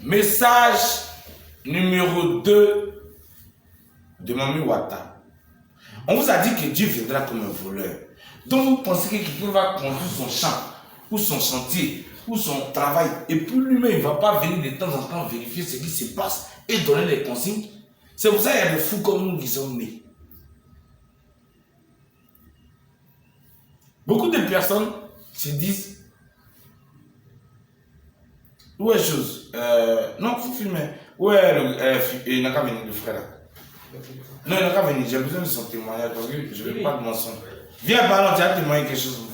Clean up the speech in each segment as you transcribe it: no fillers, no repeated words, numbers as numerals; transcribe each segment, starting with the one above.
Message numéro 2 de Mami Wata. On vous a dit que Dieu viendra comme un voleur. Donc vous pensez que quelqu'un va conduire son champ, ou son chantier, ou son travail, et puis lui-même il ne va pas venir de temps en temps vérifier ce qui se passe et donner les consignes. C'est pour ça qu'il y a des fous comme nous qui sont nés. Beaucoup de personnes se disent où est chose non, il faut filmer. Où est il n'a qu'à venir le frère là. Non, il n'a qu'à venir. J'ai besoin de son témoignage parce que je ne veux pas de mensonge. Viens par là, tu as témoigné quelque chose.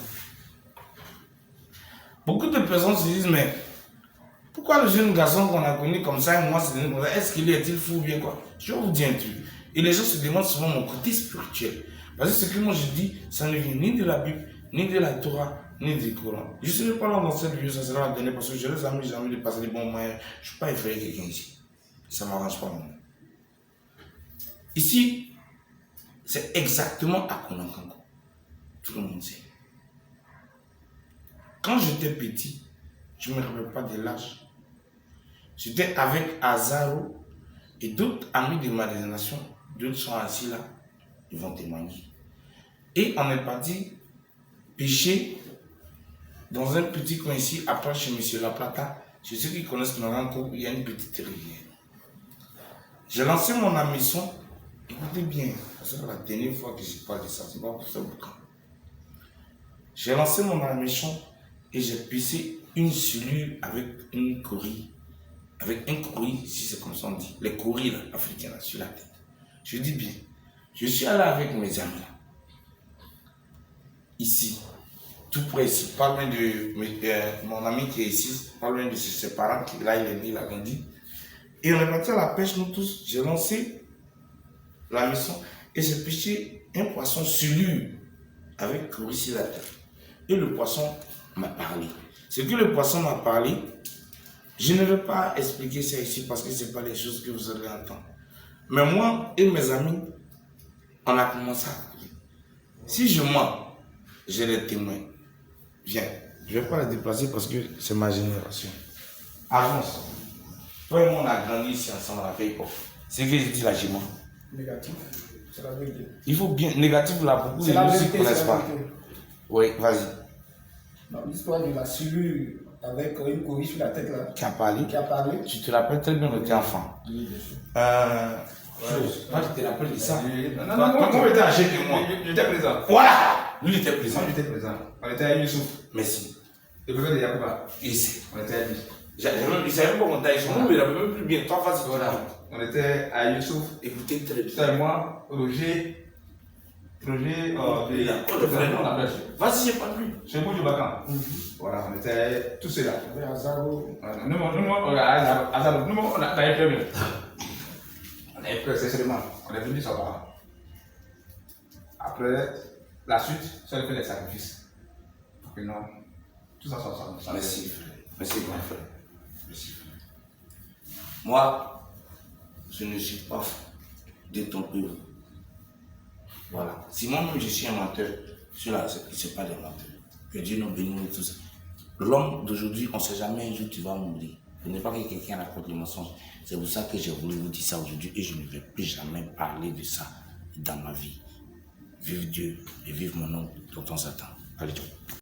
Beaucoup de personnes se disent, mais pourquoi le jeune garçon qu'on a connu comme ça, et moi c'est devenu comme ça, est-ce qu'il est-il fou ou bien quoi? Je vais vous dire un truc. Et les gens se demandent souvent mon côté spirituel. Parce que ce que moi je dis, ça ne vient ni de la Bible, ni de la Torah, ni du Coran. Je ne serai pas là dans cette vidéo, ça sera donné parce que je les amuse, j'ai envie de passer des bons moyens. Je ne suis pas effrayé quelqu'un ici. Ça ne m'arrange pas. Moi. Ici, c'est exactement à Konankanko. Tout le monde sait. Quand j'étais petit, je ne me rappelle pas de l'âge. J'étais avec Azaro et d'autres amis de ma génération. D'autres sont assis là, ils vont témoigner. Et on est parti pêcher dans un petit coin ici, après chez M. La Plata. Chez ceux qui connaissent Konankanko, il y a une petite rivière. J'ai lancé mon hameçon. Écoutez bien, c'est la dernière fois que je parle de ça, c'est pas pour ce boucan. J'ai lancé mon hameçon et j'ai pissé une silure avec une courrie. Avec un courri, si c'est comme ça on dit, les courris là, africains là, sur la tête. Je dis bien, je suis allé avec mes amis là. Ici, tout près ici, pas loin de mon ami qui est ici, pas loin de ses parents, qui là il est né, il a grandi. Et on est parti à la pêche, nous tous. J'ai lancé la maison et j'ai pêché un poisson silure avec courri sur la tête. Et le poisson m'a parlé. Ce que le poisson m'a parlé, je ne vais pas expliquer ça ici parce que ce n'est pas les choses que vous allez entendre. Mais moi et mes amis, on a commencé à parler. Si je mens, j'ai les témoins. Viens, je ne vais pas les déplacer parce que c'est ma génération. Avance. Toi et moi, on a grandi ici ensemble à la paix. C'est ce que je dis là, je mens. Négatif, c'est la vérité. Il faut bien, négatif là, beaucoup de gens ne connaissent pas. Oui, vas-y. L'histoire de la cellule avec une courrie sur la tête là. Qui a parlé. Tu te rappelles très bien de tes enfants. Oui, bien sûr. Moi, je te rappelle de ça. Non, Comment était âgé que moi? J'étais présent. Voilà! Lui, il était présent. Moi, j'étais présent. On était à Youssouf. Merci. Le bébé de Yacouba. Ici. On était à lui. Il ne savait même pas mon taille. Son nom, il n'avait même plus bien. Toi, vas-y. Voilà. On était à Youssouf. Écoutez très bien. Toi et moi, Roger, Vas-y, j'ai pas lu. chez Bouddha Bakan. Voilà, on était tous là. Azaro. Nous, on avait très bien. On avait pris sincèrement. On est venu savoir. Après, la suite, ça fait les sacrifices. Pour que non, tout ça soit. Merci, frère. Merci, grand frère. Merci, frère. Moi, je ne suis pas de ton peuple. Voilà. Si moi-même je suis un menteur, cela, ce n'est pas des menteurs. Que Dieu nous bénisse et tout ça. L'homme d'aujourd'hui, on ne sait jamais un jour tu vas mourir. Ce n'est pas que quelqu'un raconte les mensonges. C'est pour ça que j'ai voulu vous dire ça aujourd'hui et je ne vais plus jamais parler de ça dans ma vie. Vive Dieu et vive mon nom, tonton Satan. Allez, ciao.